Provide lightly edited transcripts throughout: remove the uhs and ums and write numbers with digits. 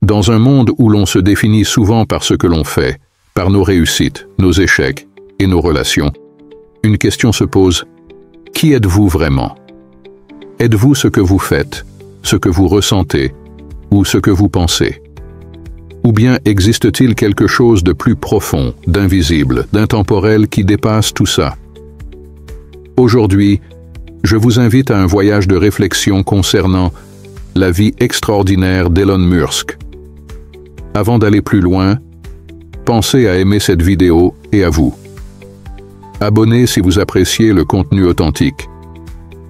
Dans un monde où l'on se définit souvent par ce que l'on fait, par nos réussites, nos échecs et nos relations, une question se pose: qui êtes-vous vraiment? Êtes-vous ce que vous faites, ce que vous ressentez ou ce que vous pensez? Ou bien existe-t-il quelque chose de plus profond, d'invisible, d'intemporel qui dépasse tout ça? Aujourd'hui, je vous invite à un voyage de réflexion concernant la vie extraordinaire d'Elon Musk. Avant d'aller plus loin, pensez à aimer cette vidéo et à vous. Abonnez si vous appréciez le contenu authentique.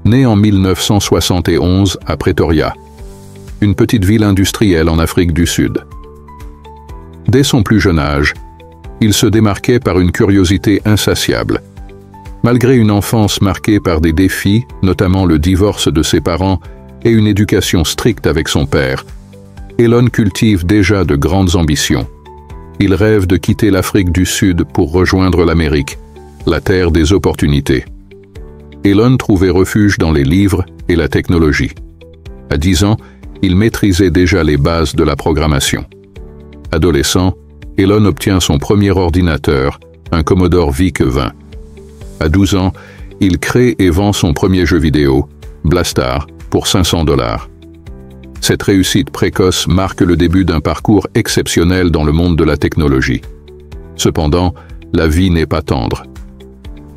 Né en 1971 à Pretoria, une petite ville industrielle en Afrique du Sud. Dès son plus jeune âge, il se démarquait par une curiosité insatiable. Malgré une enfance marquée par des défis, notamment le divorce de ses parents et une éducation stricte avec son père, Elon cultive déjà de grandes ambitions. Il rêve de quitter l'Afrique du Sud pour rejoindre l'Amérique, la terre des opportunités. Elon trouvait refuge dans les livres et la technologie. À 10 ans, il maîtrisait déjà les bases de la programmation. Adolescent, Elon obtient son premier ordinateur, un Commodore VIC-20. À 12 ans, il crée et vend son premier jeu vidéo, Blastar, pour $500. Cette réussite précoce marque le début d'un parcours exceptionnel dans le monde de la technologie. Cependant, la vie n'est pas tendre.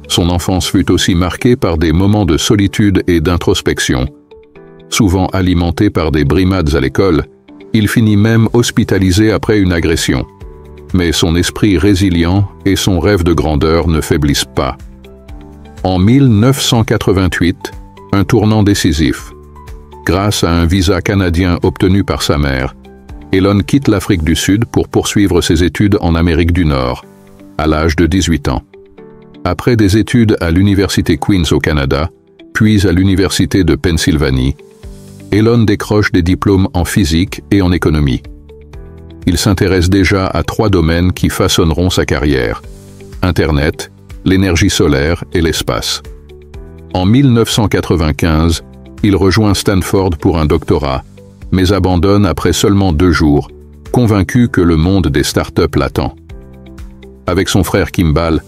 Son enfance fut aussi marquée par des moments de solitude et d'introspection. Souvent alimenté par des brimades à l'école, il finit même hospitalisé après une agression. Mais son esprit résilient et son rêve de grandeur ne faiblissent pas. En 1988, un tournant décisif. Grâce à un visa canadien obtenu par sa mère, Elon quitte l'Afrique du Sud pour poursuivre ses études en Amérique du Nord, à l'âge de 18 ans. Après des études à l'Université Queen's au Canada, puis à l'Université de Pennsylvanie, Elon décroche des diplômes en physique et en économie. Il s'intéresse déjà à 3 domaines qui façonneront sa carrière: Internet, l'énergie solaire et l'espace. En 1995, il rejoint Stanford pour un doctorat, mais abandonne après seulement 2 jours, convaincu que le monde des startups l'attend. Avec son frère Kimball,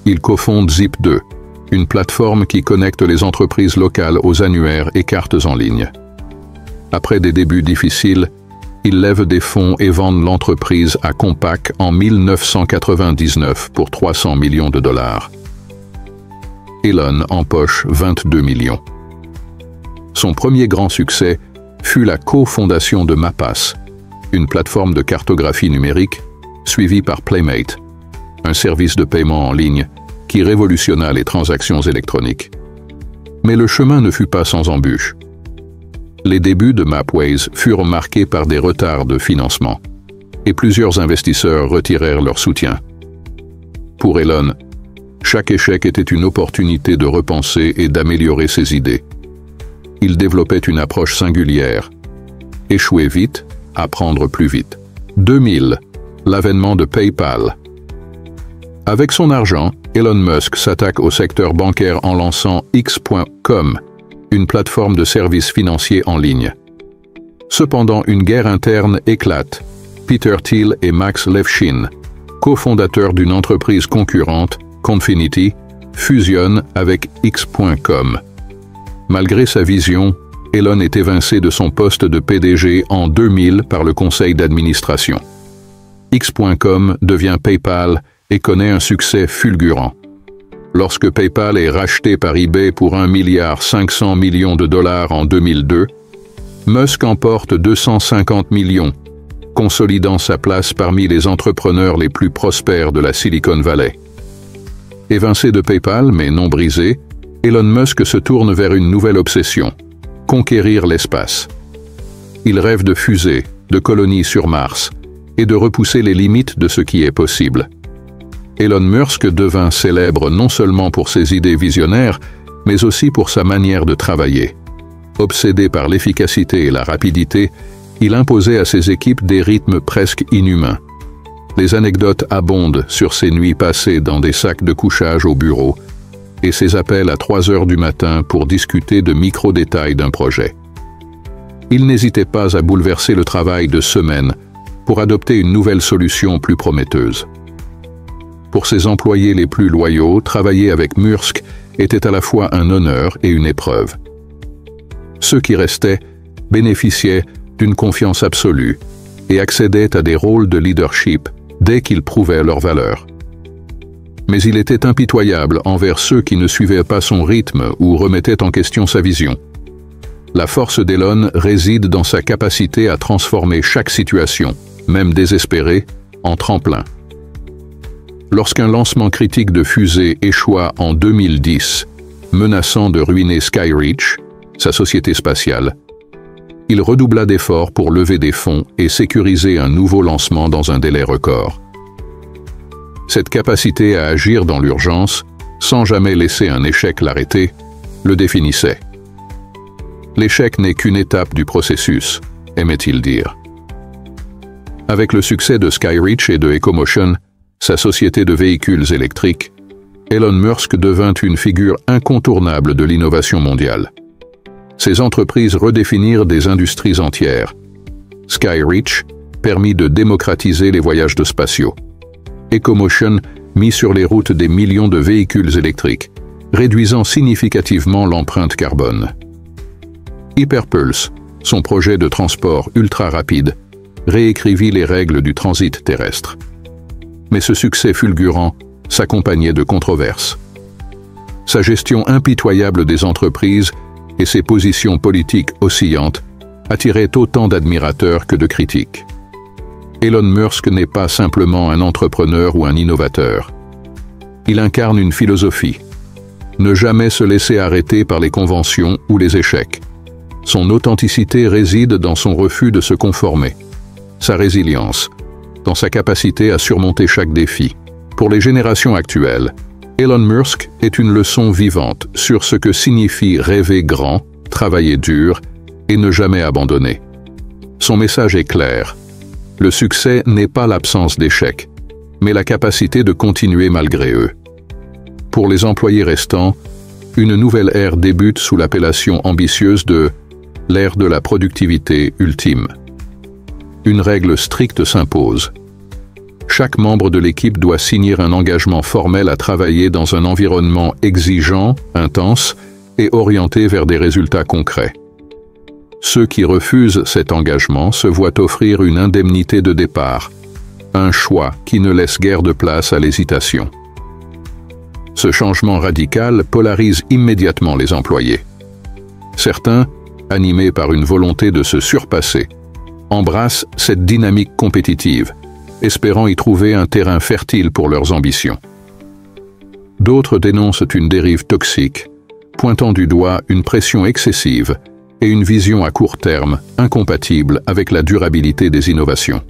il cofonde Zip2, une plateforme qui connecte les entreprises locales aux annuaires et cartes en ligne. Après des débuts difficiles, il lève des fonds et vend l'entreprise à Compaq en 1999 pour $300 millions. Elon empoche 22 millions. Son premier grand succès fut la cofondation de Mapas, une plateforme de cartographie numérique, suivie par Playmate, un service de paiement en ligne qui révolutionna les transactions électroniques. Mais le chemin ne fut pas sans embûches. Les débuts de Mapways furent marqués par des retards de financement, et plusieurs investisseurs retirèrent leur soutien. Pour Elon, chaque échec était une opportunité de repenser et d'améliorer ses idées. Il développait une approche singulière: échouer vite, apprendre plus vite. 2000, l'avènement de PayPal. Avec son argent, Elon Musk s'attaque au secteur bancaire en lançant X.com, une plateforme de services financiers en ligne. Cependant, une guerre interne éclate. Peter Thiel et Max Levchin, cofondateurs d'une entreprise concurrente, Confinity, fusionnent avec X.com. Malgré sa vision, Elon est évincé de son poste de PDG en 2000 par le conseil d'administration. X.com devient PayPal et connaît un succès fulgurant. Lorsque PayPal est racheté par eBay pour $1,5 milliard en 2002, Musk emporte 250 millions, consolidant sa place parmi les entrepreneurs les plus prospères de la Silicon Valley. Évincé de PayPal, mais non brisé, Elon Musk se tourne vers une nouvelle obsession: conquérir l'espace. Il rêve de fusées, de colonies sur Mars, et de repousser les limites de ce qui est possible. Elon Musk devint célèbre non seulement pour ses idées visionnaires, mais aussi pour sa manière de travailler. Obsédé par l'efficacité et la rapidité, il imposait à ses équipes des rythmes presque inhumains. Les anecdotes abondent sur ses nuits passées dans des sacs de couchage au bureau et ses appels à 3 heures du matin pour discuter de micro-détails d'un projet. Il n'hésitait pas à bouleverser le travail de semaines pour adopter une nouvelle solution plus prometteuse. Pour ses employés les plus loyaux, travailler avec Maersk était à la fois un honneur et une épreuve. Ceux qui restaient bénéficiaient d'une confiance absolue et accédaient à des rôles de leadership dès qu'ils prouvaient leur valeur. Mais il était impitoyable envers ceux qui ne suivaient pas son rythme ou remettaient en question sa vision. La force d'Elon réside dans sa capacité à transformer chaque situation, même désespérée, en tremplin. Lorsqu'un lancement critique de fusée échoua en 2010, menaçant de ruiner Skyreach, sa société spatiale, il redoubla d'efforts pour lever des fonds et sécuriser un nouveau lancement dans un délai record. Cette capacité à agir dans l'urgence, sans jamais laisser un échec l'arrêter, le définissait. L'échec n'est qu'une étape du processus, aimait-il dire. Avec le succès de Skyreach et de Ecomotion, sa société de véhicules électriques, Elon Musk devint une figure incontournable de l'innovation mondiale. Ces entreprises redéfinirent des industries entières. Skyreach permit de démocratiser les voyages spatiaux. Ecomotion mit sur les routes des millions de véhicules électriques, réduisant significativement l'empreinte carbone. Hyperpulse, son projet de transport ultra rapide, réécrivit les règles du transit terrestre. Mais ce succès fulgurant s'accompagnait de controverses. Sa gestion impitoyable des entreprises et ses positions politiques oscillantes attiraient autant d'admirateurs que de critiques. Elon Musk n'est pas simplement un entrepreneur ou un innovateur. Il incarne une philosophie. Ne jamais se laisser arrêter par les conventions ou les échecs. Son authenticité réside dans son refus de se conformer. Sa résilience, dans sa capacité à surmonter chaque défi. Pour les générations actuelles, Elon Musk est une leçon vivante sur ce que signifie rêver grand, travailler dur et ne jamais abandonner. Son message est clair. Le succès n'est pas l'absence d'échecs, mais la capacité de continuer malgré eux. Pour les employés restants, une nouvelle ère débute sous l'appellation ambitieuse de l'ère de la productivité ultime. Une règle stricte s'impose. Chaque membre de l'équipe doit signer un engagement formel à travailler dans un environnement exigeant, intense et orienté vers des résultats concrets. Ceux qui refusent cet engagement se voient offrir une indemnité de départ, un choix qui ne laisse guère de place à l'hésitation. Ce changement radical polarise immédiatement les employés. Certains, animés par une volonté de se surpasser, embrassent cette dynamique compétitive, espérant y trouver un terrain fertile pour leurs ambitions. D'autres dénoncent une dérive toxique, pointant du doigt une pression excessive et une vision à court terme incompatible avec la durabilité des innovations.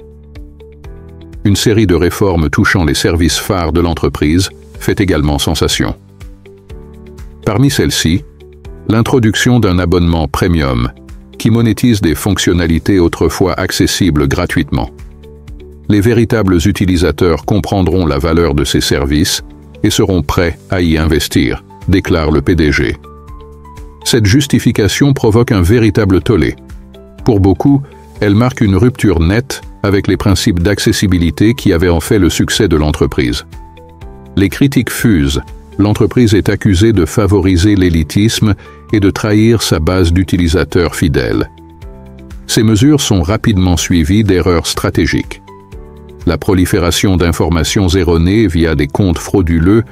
Une série de réformes touchant les services phares de l'entreprise fait également sensation. Parmi celles-ci, l'introduction d'un abonnement premium qui monétise des fonctionnalités autrefois accessibles gratuitement. Les véritables utilisateurs comprendront la valeur de ces services et seront prêts à y investir, déclare le PDG. Cette justification provoque un véritable tollé. Pour beaucoup, elle marque une rupture nette avec les principes d'accessibilité qui avaient en fait le succès de l'entreprise. Les critiques fusent. L'entreprise est accusée de favoriser l'élitisme et de trahir sa base d'utilisateurs fidèles. Ces mesures sont rapidement suivies d'erreurs stratégiques. La prolifération d'informations erronées via des comptes frauduleux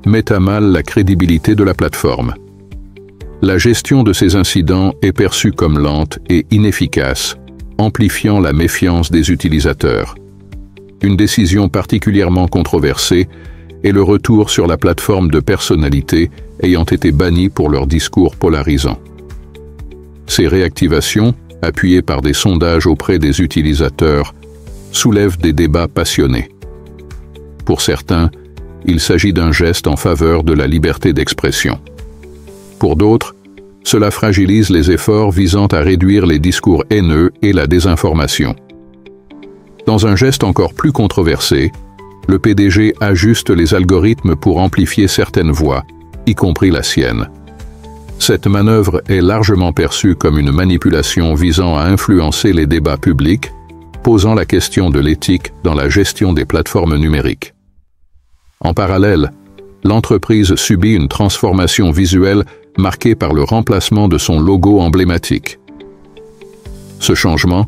met à mal la crédibilité de la plateforme. La gestion de ces incidents est perçue comme lente et inefficace, amplifiant la méfiance des utilisateurs. Une décision particulièrement controversée est le retour sur la plateforme de personnalités ayant été bannies pour leurs discours polarisants. Ces réactivations, appuyées par des sondages auprès des utilisateurs, soulèvent des débats passionnés. Pour certains, il s'agit d'un geste en faveur de la liberté d'expression. Pour d'autres, cela fragilise les efforts visant à réduire les discours haineux et la désinformation. Dans un geste encore plus controversé, le PDG ajuste les algorithmes pour amplifier certaines voix, y compris la sienne. Cette manœuvre est largement perçue comme une manipulation visant à influencer les débats publics, posant la question de l'éthique dans la gestion des plateformes numériques. En parallèle, l'entreprise subit une transformation visuelle marquée par le remplacement de son logo emblématique. Ce changement,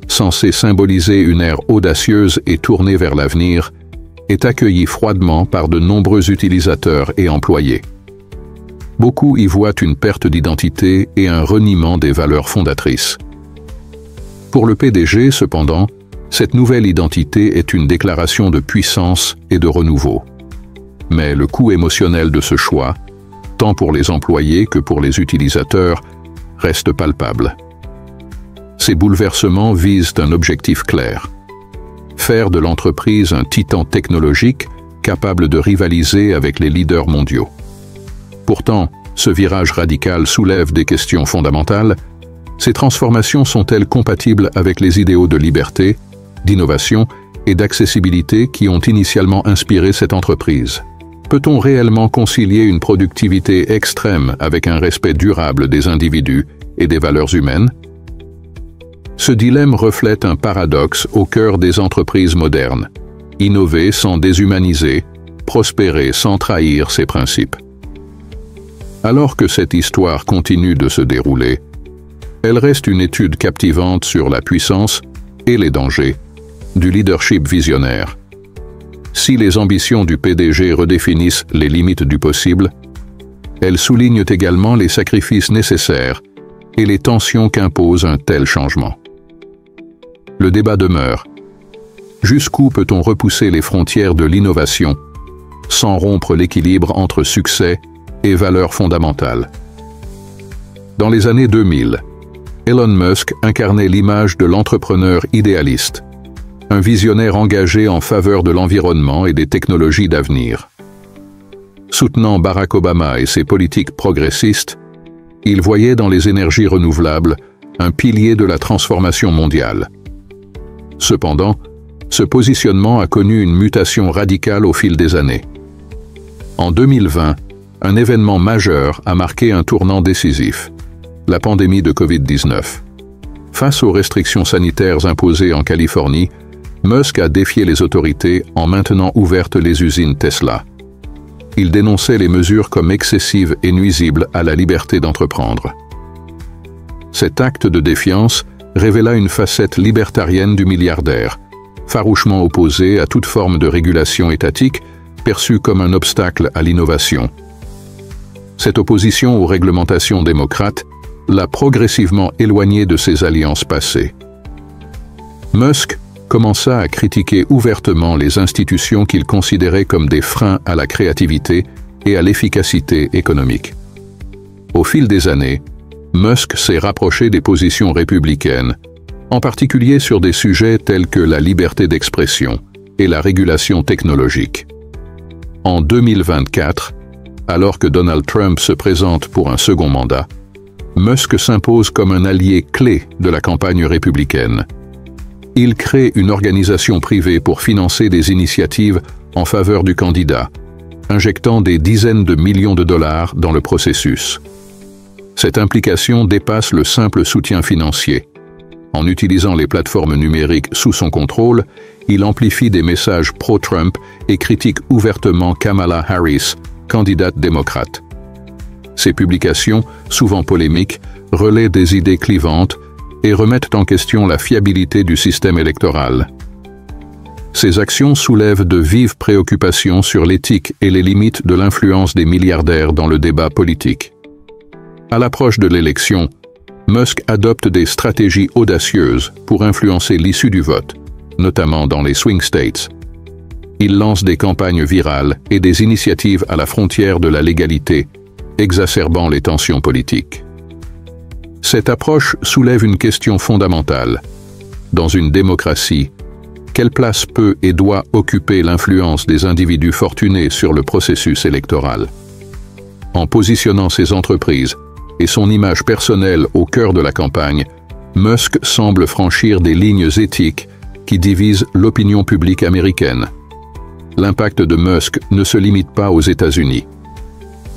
censé symboliser une ère audacieuse et tournée vers l'avenir, est accueilli froidement par de nombreux utilisateurs et employés. Beaucoup y voient une perte d'identité et un reniement des valeurs fondatrices. Pour le PDG, cependant, cette nouvelle identité est une déclaration de puissance et de renouveau. Mais le coût émotionnel de ce choix, tant pour les employés que pour les utilisateurs, reste palpable. Ces bouleversements visent un objectif clair: faire de l'entreprise un titan technologique capable de rivaliser avec les leaders mondiaux. Pourtant, ce virage radical soulève des questions fondamentales. Ces transformations sont-elles compatibles avec les idéaux de liberté, d'innovation et d'accessibilité qui ont initialement inspiré cette entreprise? Peut-on réellement concilier une productivité extrême avec un respect durable des individus et des valeurs humaines? Ce dilemme reflète un paradoxe au cœur des entreprises modernes: innover sans déshumaniser, prospérer sans trahir ses principes. Alors que cette histoire continue de se dérouler, elle reste une étude captivante sur la puissance et les dangers du leadership visionnaire. Si les ambitions du PDG redéfinissent les limites du possible, elles soulignent également les sacrifices nécessaires et les tensions qu'impose un tel changement. Le débat demeure. Jusqu'où peut-on repousser les frontières de l'innovation sans rompre l'équilibre entre succès et valeurs fondamentales? Dans les années 2000, Elon Musk incarnait l'image de l'entrepreneur idéaliste, un visionnaire engagé en faveur de l'environnement et des technologies d'avenir. Soutenant Barack Obama et ses politiques progressistes, il voyait dans les énergies renouvelables un pilier de la transformation mondiale. Cependant, ce positionnement a connu une mutation radicale au fil des années. En 2020, un événement majeur a marqué un tournant décisif: la pandémie de Covid-19. Face aux restrictions sanitaires imposées en Californie, Musk a défié les autorités en maintenant ouvertes les usines Tesla. Il dénonçait les mesures comme excessives et nuisibles à la liberté d'entreprendre. Cet acte de défiance révéla une facette libertarienne du milliardaire, farouchement opposé à toute forme de régulation étatique, perçue comme un obstacle à l'innovation. Cette opposition aux réglementations démocrates l'a progressivement éloigné de ses alliances passées. Musk commença à critiquer ouvertement les institutions qu'il considérait comme des freins à la créativité et à l'efficacité économique. Au fil des années, Musk s'est rapproché des positions républicaines, en particulier sur des sujets tels que la liberté d'expression et la régulation technologique. En 2024, alors que Donald Trump se présente pour un second mandat, Musk s'impose comme un allié clé de la campagne républicaine. Il crée une organisation privée pour financer des initiatives en faveur du candidat, injectant des dizaines de millions de dollars dans le processus. Cette implication dépasse le simple soutien financier. En utilisant les plateformes numériques sous son contrôle, il amplifie des messages pro-Trump et critique ouvertement Kamala Harris, candidate démocrate. Ces publications, souvent polémiques, relaient des idées clivantes et remettent en question la fiabilité du système électoral. Ces actions soulèvent de vives préoccupations sur l'éthique et les limites de l'influence des milliardaires dans le débat politique. À l'approche de l'élection, Musk adopte des stratégies audacieuses pour influencer l'issue du vote, notamment dans les swing states. Il lance des campagnes virales et des initiatives à la frontière de la légalité, exacerbant les tensions politiques. Cette approche soulève une question fondamentale. Dans une démocratie, quelle place peut et doit occuper l'influence des individus fortunés sur le processus électoral? En positionnant ses entreprises et son image personnelle au cœur de la campagne, Musk semble franchir des lignes éthiques qui divisent l'opinion publique américaine. L'impact de Musk ne se limite pas aux États-Unis.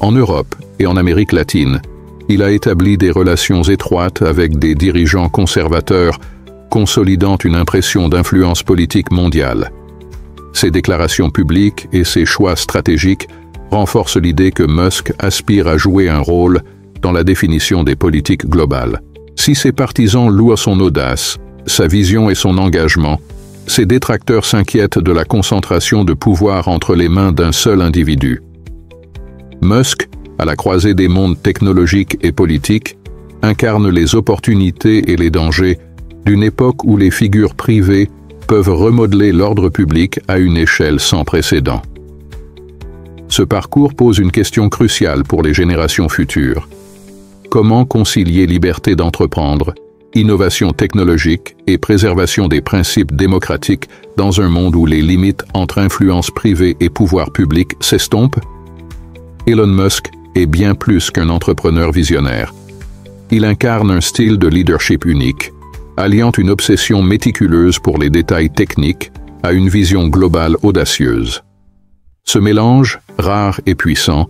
En Europe et en Amérique latine, il a établi des relations étroites avec des dirigeants conservateurs consolidant une impression d'influence politique mondiale. Ses déclarations publiques et ses choix stratégiques renforcent l'idée que Musk aspire à jouer un rôle dans la définition des politiques globales. Si ses partisans louent son audace, sa vision et son engagement, ses détracteurs s'inquiètent de la concentration de pouvoir entre les mains d'un seul individu. Musk, à la croisée des mondes technologiques et politiques, incarne les opportunités et les dangers d'une époque où les figures privées peuvent remodeler l'ordre public à une échelle sans précédent. Ce parcours pose une question cruciale pour les générations futures. Comment concilier liberté d'entreprendre, innovation technologique et préservation des principes démocratiques dans un monde où les limites entre influence privée et pouvoir public s'estompent? Elon Musk est bien plus qu'un entrepreneur visionnaire. Il incarne un style de leadership unique, alliant une obsession méticuleuse pour les détails techniques à une vision globale audacieuse. Ce mélange, rare et puissant,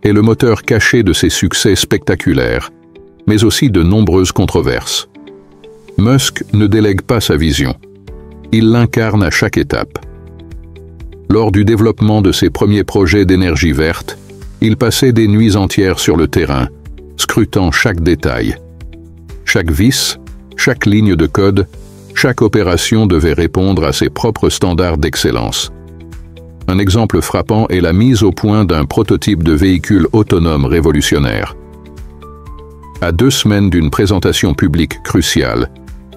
est le moteur caché de ses succès spectaculaires, mais aussi de nombreuses controverses. Musk ne délègue pas sa vision. Il l'incarne à chaque étape. Lors du développement de ses premiers projets d'énergie verte, il passait des nuits entières sur le terrain, scrutant chaque détail. Chaque vis, chaque ligne de code, chaque opération devait répondre à ses propres standards d'excellence. Un exemple frappant est la mise au point d'un prototype de véhicule autonome révolutionnaire. À 2 semaines d'une présentation publique cruciale,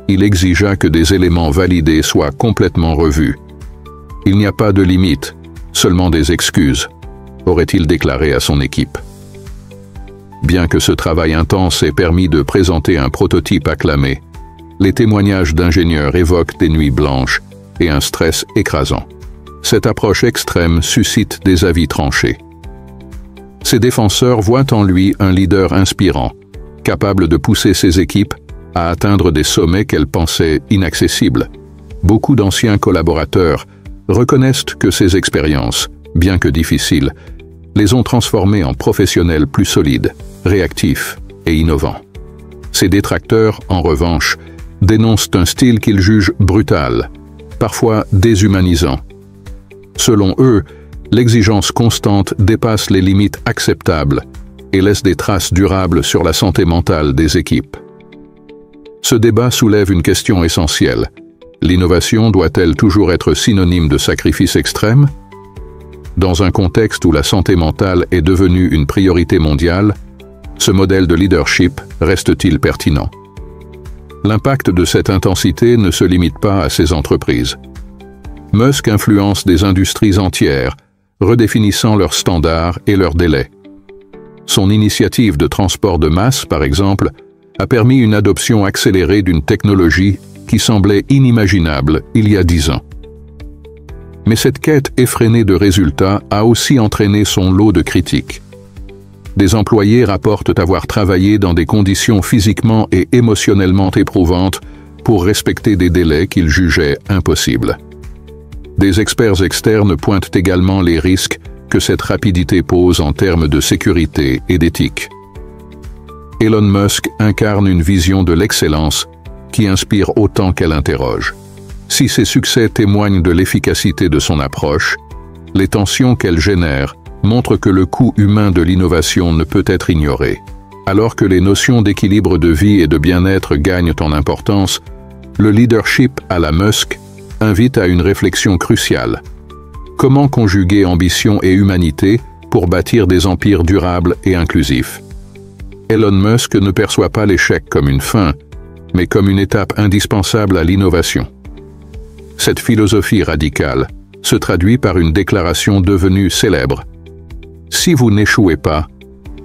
il exigea que des éléments validés soient complètement revus. Il n'y a pas de limite, seulement des excuses, aurait-il déclaré à son équipe. Bien que ce travail intense ait permis de présenter un prototype acclamé, les témoignages d'ingénieurs évoquent des nuits blanches et un stress écrasant. Cette approche extrême suscite des avis tranchés. Ses défenseurs voient en lui un leader inspirant, capable de pousser ses équipes à atteindre des sommets qu'elles pensaient inaccessibles. Beaucoup d'anciens collaborateurs reconnaissent que ces expériences, bien que difficiles, les ont transformés en professionnels plus solides, réactifs et innovants. Ses détracteurs, en revanche, dénoncent un style qu'ils jugent brutal, parfois déshumanisant. Selon eux, l'exigence constante dépasse les limites acceptables et laisse des traces durables sur la santé mentale des équipes. Ce débat soulève une question essentielle. L'innovation doit-elle toujours être synonyme de sacrifice extrême? Dans un contexte où la santé mentale est devenue une priorité mondiale, ce modèle de leadership reste-t-il pertinent? L'impact de cette intensité ne se limite pas à ces entreprises. Musk influence des industries entières, redéfinissant leurs standards et leurs délais. Son initiative de transport de masse, par exemple, a permis une adoption accélérée d'une technologie qui semblait inimaginable il y a 10 ans. Mais cette quête effrénée de résultats a aussi entraîné son lot de critiques. Des employés rapportent avoir travaillé dans des conditions physiquement et émotionnellement éprouvantes pour respecter des délais qu'ils jugeaient impossibles. Des experts externes pointent également les risques que cette rapidité pose en termes de sécurité et d'éthique. Elon Musk incarne une vision de l'excellence qui inspire autant qu'elle interroge. Si ses succès témoignent de l'efficacité de son approche, les tensions qu'elle génère montrent que le coût humain de l'innovation ne peut être ignoré. Alors que les notions d'équilibre de vie et de bien-être gagnent en importance, le leadership à la Musk invite à une réflexion cruciale. Comment conjuguer ambition et humanité pour bâtir des empires durables et inclusifs? Elon Musk ne perçoit pas l'échec comme une fin, mais comme une étape indispensable à l'innovation. Cette philosophie radicale se traduit par une déclaration devenue célèbre. Si vous n'échouez pas,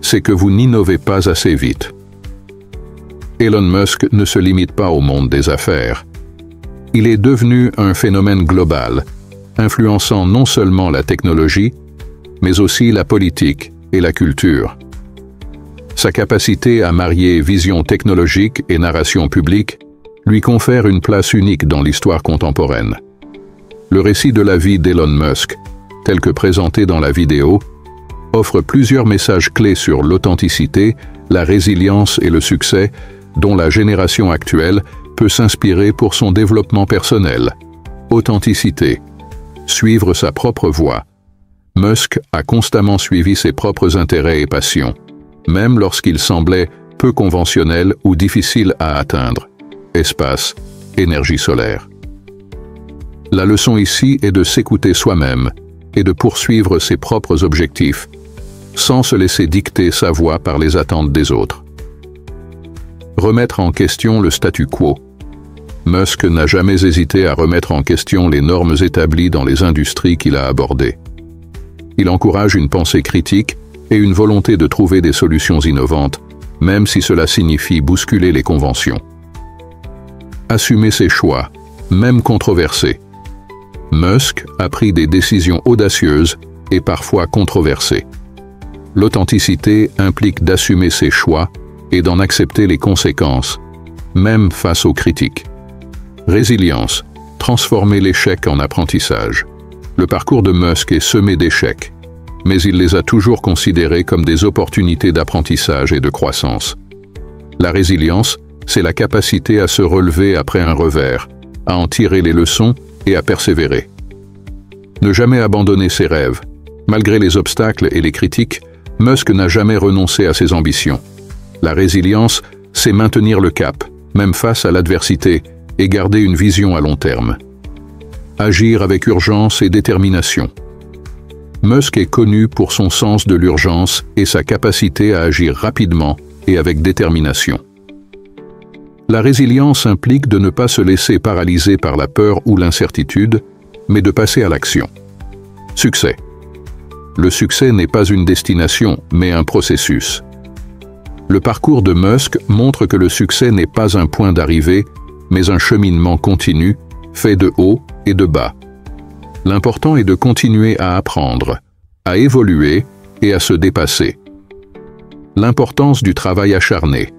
c'est que vous n'innovez pas assez vite. Elon Musk ne se limite pas au monde des affaires. Il est devenu un phénomène global, influençant non seulement la technologie, mais aussi la politique et la culture. Sa capacité à marier vision technologique et narration publique lui confère une place unique dans l'histoire contemporaine. Le récit de la vie d'Elon Musk, tel que présenté dans la vidéo, offre plusieurs messages clés sur l'authenticité, la résilience et le succès dont la génération actuelle peut s'inspirer pour son développement personnel. Authenticité. Suivre sa propre voie. Musk a constamment suivi ses propres intérêts et passions, même lorsqu'ils semblaient peu conventionnels ou difficiles à atteindre. Espace, énergie solaire. La leçon ici est de s'écouter soi-même et de poursuivre ses propres objectifs, sans se laisser dicter sa voie par les attentes des autres. Remettre en question le statu quo. Musk n'a jamais hésité à remettre en question les normes établies dans les industries qu'il a abordées. Il encourage une pensée critique et une volonté de trouver des solutions innovantes, même si cela signifie bousculer les conventions. Assumer ses choix, même controversés. Musk a pris des décisions audacieuses et parfois controversées. L'authenticité implique d'assumer ses choix et d'en accepter les conséquences, même face aux critiques. Résilience, transformer l'échec en apprentissage. Le parcours de Musk est semé d'échecs, mais il les a toujours considérés comme des opportunités d'apprentissage et de croissance. La résilience, c'est la capacité à se relever après un revers, à en tirer les leçons et à persévérer. Ne jamais abandonner ses rêves. Malgré les obstacles et les critiques, Musk n'a jamais renoncé à ses ambitions. La résilience, c'est maintenir le cap, même face à l'adversité, et garder une vision à long terme. Agir avec urgence et détermination. Musk est connu pour son sens de l'urgence et sa capacité à agir rapidement et avec détermination. La résilience implique de ne pas se laisser paralyser par la peur ou l'incertitude, mais de passer à l'action. Succès. Le succès n'est pas une destination, mais un processus. Le parcours de Musk montre que le succès n'est pas un point d'arrivée, mais un cheminement continu, fait de hauts et de bas. L'important est de continuer à apprendre, à évoluer et à se dépasser. L'importance du travail acharné.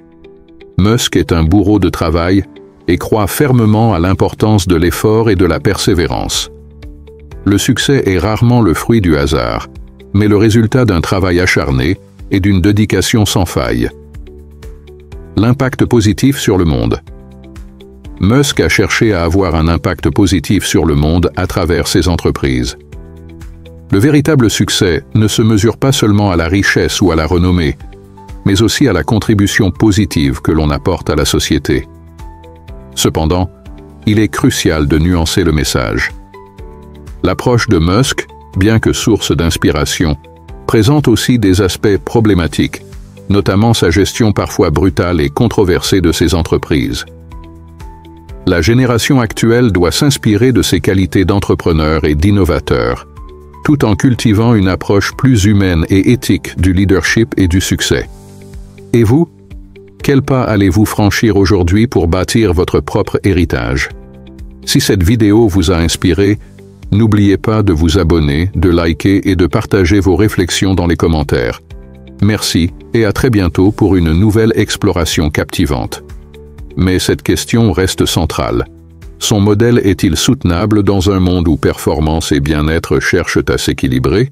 Musk est un bourreau de travail et croit fermement à l'importance de l'effort et de la persévérance. Le succès est rarement le fruit du hasard, mais le résultat d'un travail acharné et d'une dédication sans faille. L'impact positif sur le monde. Musk a cherché à avoir un impact positif sur le monde à travers ses entreprises. Le véritable succès ne se mesure pas seulement à la richesse ou à la renommée, mais aussi à la contribution positive que l'on apporte à la société. Cependant, il est crucial de nuancer le message. L'approche de Musk, bien que source d'inspiration, présente aussi des aspects problématiques, notamment sa gestion parfois brutale et controversée de ses entreprises. La génération actuelle doit s'inspirer de ses qualités d'entrepreneur et d'innovateur, tout en cultivant une approche plus humaine et éthique du leadership et du succès. Et vous? Quel pas allez-vous franchir aujourd'hui pour bâtir votre propre héritage? Si cette vidéo vous a inspiré, n'oubliez pas de vous abonner, de liker et de partager vos réflexions dans les commentaires. Merci et à très bientôt pour une nouvelle exploration captivante. Mais cette question reste centrale. Son modèle est-il soutenable dans un monde où performance et bien-être cherchent à s'équilibrer?